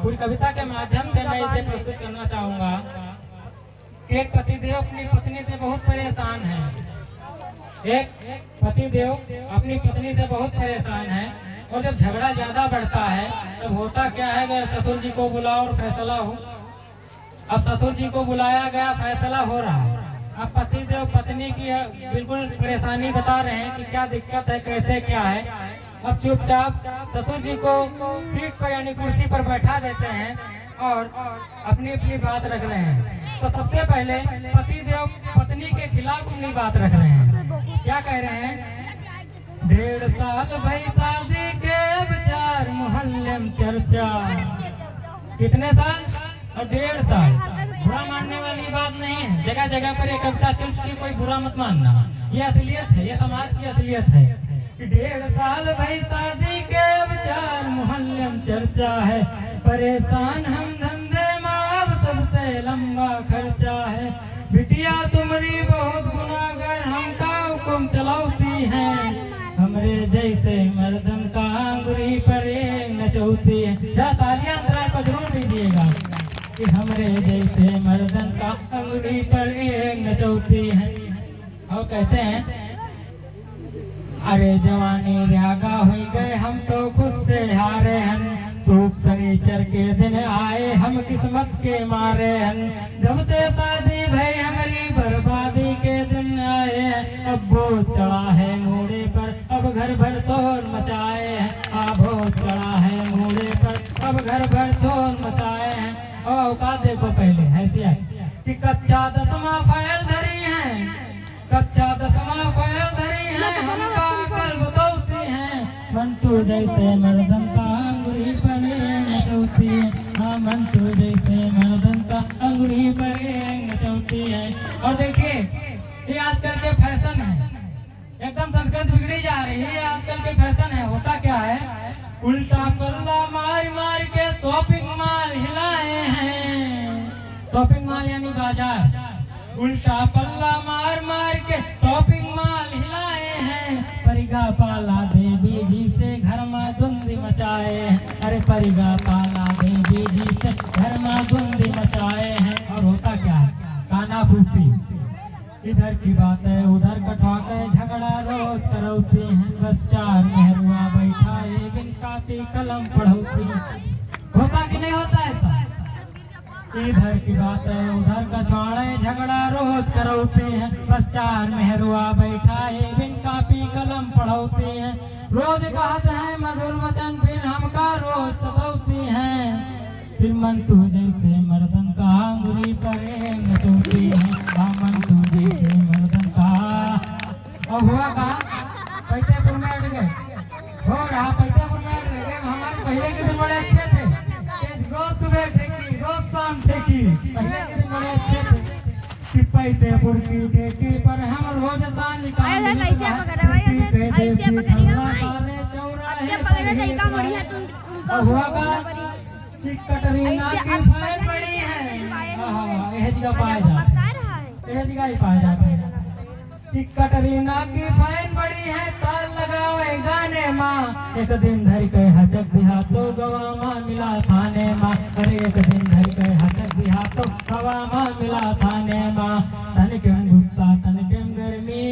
पूरी कविता के माध्यम से मैं इसे प्रस्तुत करना चाहूंगा। एक पतिदेव अपनी पत्नी से बहुत परेशान है। एक पतिदेव अपनी पत्नी से बहुत परेशान है और जब झगड़ा ज्यादा बढ़ता है तब होता क्या है कि ससुर जी को बुलाओ और फैसला हो। अब ससुर जी को बुलाया गया, फैसला हो रहा है। अब पतिदेव पत्नी की बिल्कुल परेशानी बता रहे हैं कि क्या दिक्कत है, कैसे क्या है। अब चुपचाप ससुर जी को सीट पर यानी कुर्सी पर बैठा देते हैं और अपनी अपनी बात रख रहे हैं। तो सबसे पहले पतिदेव पत्नी के खिलाफ अपनी बात रख रहे हैं। क्या कह रहे हैं? 1.5 साल भई शादी के विचार मोहल्ले में चर्चा। कितने साल? और 1.5 साल। बुरा मानने वाली बात नहीं है। जगह जगह पर एक कविता चल चुकी, कोई बुरा मत मानना। ये असलियत है, ये समाज की असलियत है कि 1.5 साल भई शादी के विचार मोहल्ले में चर्चा है। परेशान हम धंधे में अब सबसे लंबा खर्चा है। बिटिया तुम्हारी बहुत गुनाहगार हमका हुक्म चलाती है। हमरे जैसे मर्दन का अंगुरी पर नचौती है। जरा तालियां अंतराल पर जरूर दीजिएगा कि हमरे जैसे मर्दन का अंगुरी पर नचौती है। और कहते हैं, अरे जवानी रागा हुई गए हम तो खुद से हारे हैं। सूप शनिचर के दिन आए हम किस्मत के मारे हैं। जब से शादी भई हमारी बर्बादी के दिन आए हैं। अब बोझ चढ़ा है मूड़े पर अब घर भर शोर मचाए हैं। बोझ चढ़ा है मूड़े पर अब घर भर शोर मचाए हैं। और औकात देखो पहले हैसियत कि कच्चा 10वां फैल धरी है। कच्चा 10वां फैल धरी है। हमका कल बतौती है। मंटू जैसे मर्दन का अंगुरी पर नचौती है। हाँ, मंटू जैसे मर्दन का अंगुरी पर नचौती है। और देखिए, ये आजकल के फैशन है। एकदम संस्कृति बिगड़ी जा रही है। ये आजकल के फैशन है। होता क्या है? उल्टा पल्ला मार मार के शॉपिंग मॉल हिलाए हैं। शॉपिंग मॉल यानी बाजार। उल्टा पल्ला मार मार के शॉपिंग मॉल हिलाए हैं। परिगा पाला देवी जी से घर में धुंधी मचाए हैं। अरे परिगा पाला देवी जी से घर में धुंधी मचाए हैं। और होता क्या है? काना फूसी, इधर की बात है उधर कटवाके झगड़ा रोज करौती हैं। बस 4 मेहरुआ बैठाए बिन कापी कलम पढ़ौती। होता कि नहीं होता ऐसा? इधर की बात है उधर कटवाड़े झगड़ा रोज करौती हैं। बस 4 मेहरुआ बैठाए बिन कापी कलम पढ़ौती हैं। रोज कहते हैं मधुर वचन फिर हमका रोज सतौती हैं। फिर मंटू जैसे मर्दन का अंगुरी पर नचौती है। मंटू जैसे मर्दन का। और हुआ कहा? पैतेपुर में अड़ गए। हो रहा पैतेपुर में अड़ गए। हमारे पहले के दिन बड़े अच्छे थे। रोज सुबह ठेकी रोज शाम ठेकी। पहले के दिन बड़े अच्छे थे कि पैतेपुर की ठेकी पर हम रोज शाम निकाल। हुआ कहा? कटरीना की फैन बड़ी है। कटरीना की फैन बड़ी है। साल लगावे गाने माँ। एक दिन धर के हटक दिया तो गवा माँ मिला थाने माँ। अरे एक दिन धर के हटक दिया तो गवा माँ मिला थाने माँ। तन क्यों गुस्सा तन क्यों गर्मी।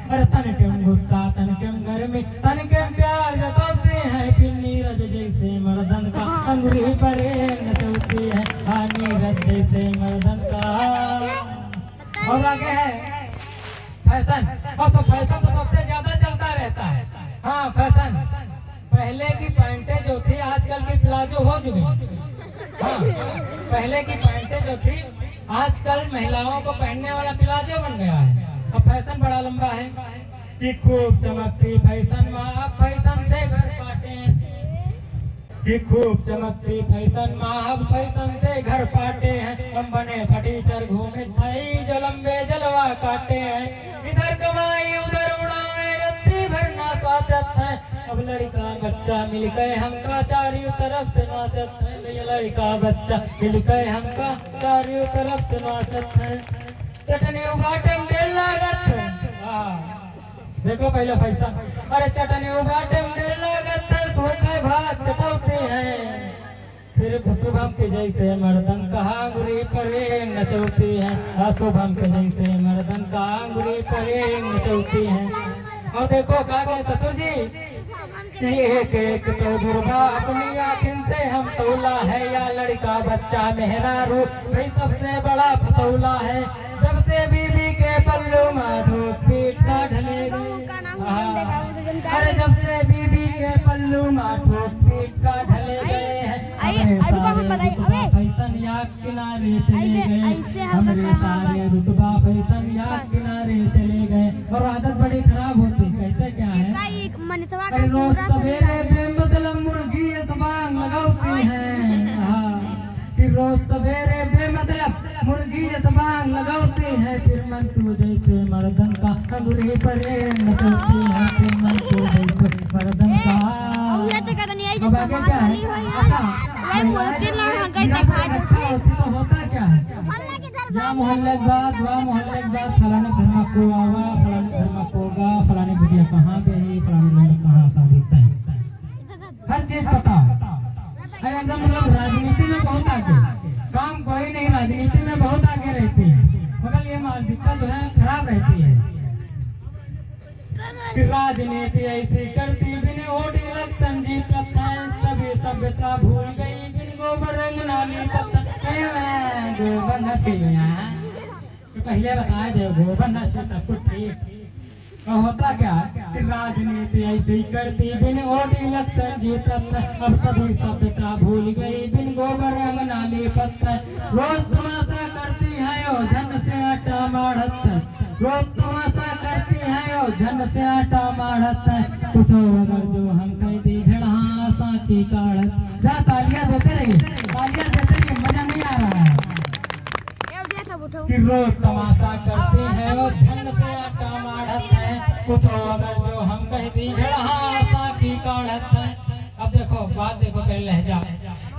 अरे तन क्यों गुस्सा तन क्यों गर्मी। तन क्यों प्यार जताते हैं। फिर नीरज जैसे मर्दन का अंगुरी पर नचौती है। नीरज जैसे मर्दन का। और आगे है फैशन। और तो फैशन तो सबसे ज्यादा चलता रहता है। हाँ, फैशन। पहले की पैंटें जो थी आजकल की प्लाजो हो चुकी। हाँ, पहले की पैंटें जो थी आजकल महिलाओं को पहनने वाला प्लाजो बन गया है। अब फैशन बड़ा लंबा है कि खूब चमकती फैशन माँ अब फैशन से घर पाटे। कि खूब चमकती फैशन माँ अब फैशन से घर पाटे हैं। हम बने फटीचर घूमे थई जो लंबे जलवा काटे हैं। इधर कमाई उधर उड़ावे रत्ती भरना स्वागत है। अब लड़का बच्चा मिल गए हमका चारों तरफ से नाचत है। ये लड़का बच्चा मिल गए हमका चारों तरफ से नाचत है। चटनी उबाटे में लागत है। देखो पहले फैशन। अरे चटनी उबाटे में लागत है। सोखे भात चटौते हैं। शुभम के जैसे मर्दन का अंगुरी पर नचौती है, शुभम के जैसे मर्दन का अंगुरी पर नचौती है। और देखो क्या गए ससुर जी, एक एक तो दुर्गा अपनी आखिन से हम तौला है, या लड़का बच्चा मेहरारू भाई सबसे बड़ा फतौला है। जब से बीबी के पल्लू माधो पीट ना ढलेगी, अरे जब से बीबी के पल्लू माधो पीट का ढले गए हैं, फैशन या किनारे चले गए, हमरे सारे रुतबा फैशन या किनारे चले गए। और आदत बड़ी खराब होती, कहते क्या है, रोज सवेरे बेमतलब मुर्गी सबांग लगाती है, रोज सवेरे बेमतलब मुर्गी सबांग लगाती है, फिर मन तू जैसे मर्दन का अंगूरी पर नचती है, फिर मन तू जैसे मर्दन का। अब आगे क्या है, तो होता क्या है, या मोहल्ले के बाद फलाने घर में को आवा, फलाने घर में कोगा, फलाने बुढ़िया कहाँ पे है, फलाने लोग कहाँ शादी तय, हर चीज पता। एकदम मतलब राजनीति में बहुत आगे, काम कोई नहीं, राजनीति में बहुत आगे रहती है, मगर ये मानसिकता जो है खराब रहती है कि राजनीति ऐसी करती बिन वोट इलेक्शन जीतत है, सभी सभ्यता भूल गई बिन गोबर रंग नाली पत्थर। गोबर नशीला तो पहले बताए थे, गोबर नशी सब कुछ ठीक, और होता क्या कि राजनीति ऐसी करती बिन वोट इलेक्शन जीतत, अब सभी सभ्यता भूल गई बिन गोबर रंग नाली पत्थर। रोज तमाशा करती है ओ झन से आटा माढ़त, रोज तमाशा करती है ओ झन से आटा माढ़त, कुछ अगर जो हम कह दी भेड़ा साकी काढ़त। जा तालियां देते रहिए, तालियां देते रहिए, मजा नहीं आ रहा है कि रोज तमाशा करती है वो झंड से आटा माढ़त है, कुछ अगर जो हम कह दी भेड़ा साकी काढ़त है। अब देखो बात देखो पहले लहजा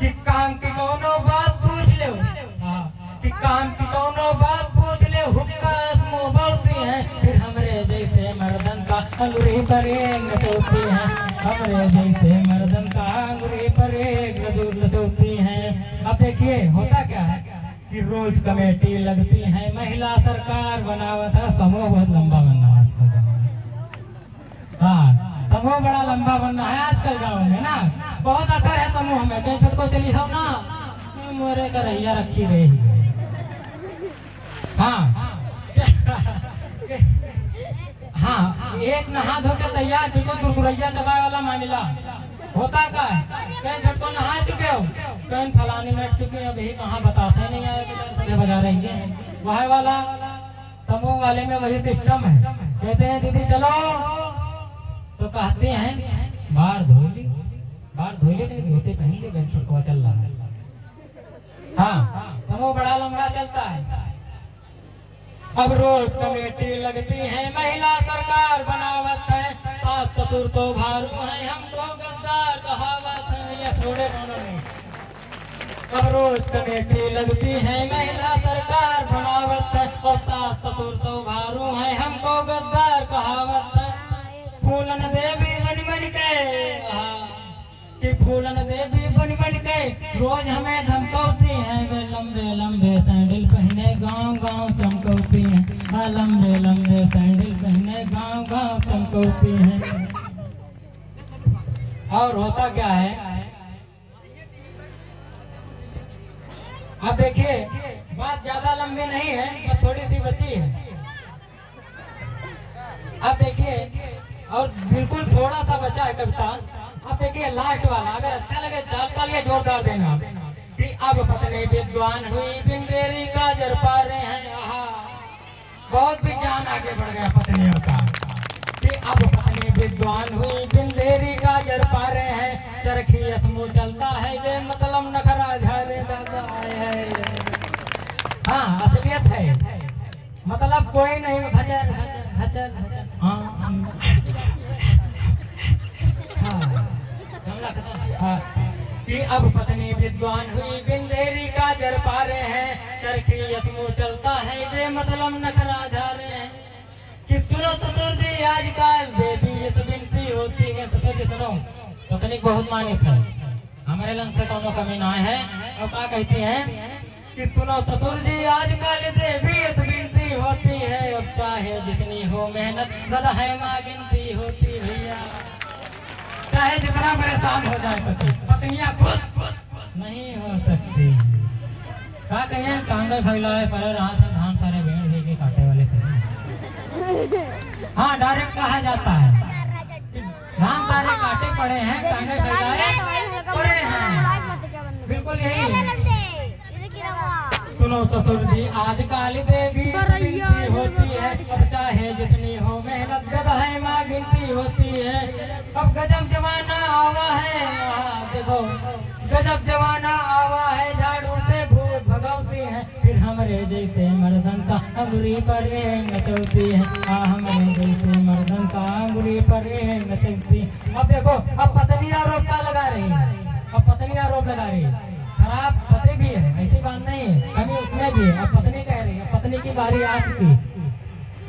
कि काम की कोनो बात पूछ ले, कि काम की कोनो बात पूछ ले, हुक्का मुंह बोलती है, फिर हमरे जैसे मर्दन का अंगूरी पर नचौती है, हमरे जैसे मर्दन का अंगूरी पर नचौती है। अब देखिए होता क्या है कि रोज कमेटी लगती है, महिला सरकार बनावा था, समूह बहुत लंबा बनना है आजकल, हाँ समूह बड़ा लंबा बनना है आजकल गाँव में ना, बहुत असर है समूह में। कहीं छुटको चली हो ना, मोरे का रैया रखी रही, हाँ हाँ एक नहा धो के तैयार, बिल्कुल दुरगुरैया दबाए वाला मामला होता का है। कहीं झटको नहा चुके हो, कहीं फलानी मिट चुके हो, अभी कहाँ बताते नहीं आए, सभी बजा रही है। वह वाला समूह वाले में वही सिस्टम है, कहते हैं दीदी चलो, तो कहते हैं बाहर धो ली लेकिन धोती पहन ली, बेंच छुटका चल रहा है। हाँ समूह बड़ा लंबा चलता है। अब रोज कमेटी लगती है, महिला सरकार बनावत है, सास ससुर तो भारू है, हमको गद्दार कहावत है, ये छोड़े उन्होंने। अब रोज कमेटी लगती है, महिला सरकार बनावत है, और सास ससुर तो भारू है, हमको गद्दार कहावत है। फूलन देवी बन बन के, कि फूलन देवी बन बन के रोज हमें धमकाती है, वे लंबे लंबे सैंडल पहने गांव गांव चमकौती है, लंबे लंबे सैंडल पहने गांव गांव चमकौती है। और होता क्या है, अब देखिए बात ज्यादा लंबी नहीं है, बस थोड़ी सी बची है। अब देखिए और बिल्कुल थोड़ा सा बचा है कविता। अब देखिए लास्ट वाला, अगर अच्छा लगे चाल तालियां जोरदार देना। कि अब पत्नी विद्वान हुई बिन देरी का जर पा रहे हैं, बहुत विज्ञान आगे बढ़ गया पत्नियों का। कि अब पत्नी विद्वान हुई बिन देरी का जर पा रहे हैं, चरखी समूह चलता है वे मतलब नखरा झारे दादा है। हाँ असलियत है, मतलब कोई नहीं भजन भजन भजन। हाँ कि अब पत्नी विद्वान हुई बिन देरी का जर पा रहे हैं, चरखी समूह चलता है वे मतलब नखरा झारे हैं। कि सुनो ससुर जी आजकल बेबी ये सब विनती होती है, ससुर जी सुनो, पत्नी बहुत मानित है, हमारे लन से कोनो कमी ना है। और क्या कहती हैं कि सुनो ससुर जी आजकल देवी इस बिनती होती है, अब चाहे जितनी हो मेहनत गदा है माँ गिनती होती भैया। चाहे जितना परेशान हो जाए पति, पत्नियां खुश नहीं हो सकती। क्या कहें टांगे फैलाए पर हाथ धान सारे भेड़ दे के काटे वाले करे। हाँ डायरेक्ट कहा जाता है धान सारे काटे पड़े हैं, टांगे फैलाए पड़े हैं, बिल्कुल यही। सुनो ससुर जी आजकल देवी गिनती होती है, अब चाहे जितनी हो मेहनत गदा है माँ गिनती होती है। अब गजब जमाना आवा है, देखो गजब जमाना आवा है, झाड़ू से भूत भगावती है, फिर हमरे जैसे मर्दन का अंगुरी पर नचलती है। हमरे जैसे मर्दन का अंगुरी पर नचलती। अब देखो अब पत्नी आरोप क्या लगा रही है, अब पत्नी आरोप लगा रही है, खराब पति भी है, ऐसी बात नहीं है, कमी उसमें भी है। अब पत्नी कह रही है, पत्नी की बारी आ चुकी,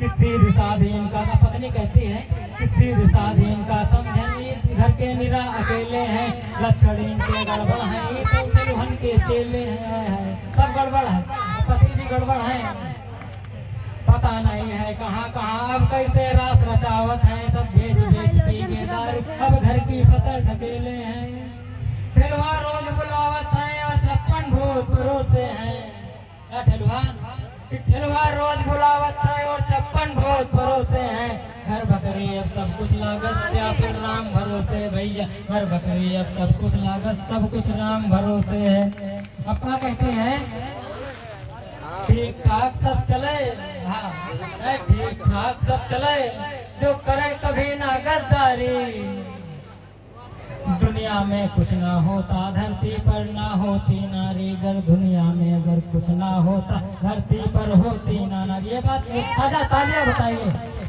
सीधी साधी इनका पत्नी कहती है कि सीधी साधी इनका समझे घर के निरा अकेले हैं, लक्षण इनके गड़बड़ है, ये तो तिलहन के चेले हैं, सब गड़बड़ है, पति भी गड़बड़ है, पता नहीं है कहाँ कहाँ अब कैसे रात रचावत है, सब बेच बेच पी के दारू अब घर की फसल ढकेले हैं। ठेलुआ रोज बुलावत है और 56 भूत परोसे हैं। ठेलुआ रोज बुलावत है और 56 भूत परोसे हैं। घर बकरी अब सब कुछ लागत या फिर राम भरोसे भैया, घर बकरी अब सब कुछ लागत सब कुछ राम भरोसे है। अब क्या कहते हैं ठीक ठाक सब चले, हाँ ठीक ठाक सब चले, जो करे कभी ना गद्दारी। दुनिया में कुछ ना होता धरती पर ना होती नारी, अगर दुनिया में अगर कुछ ना होता धरती पर होती ना नारी। ये बात तालियां बताइए।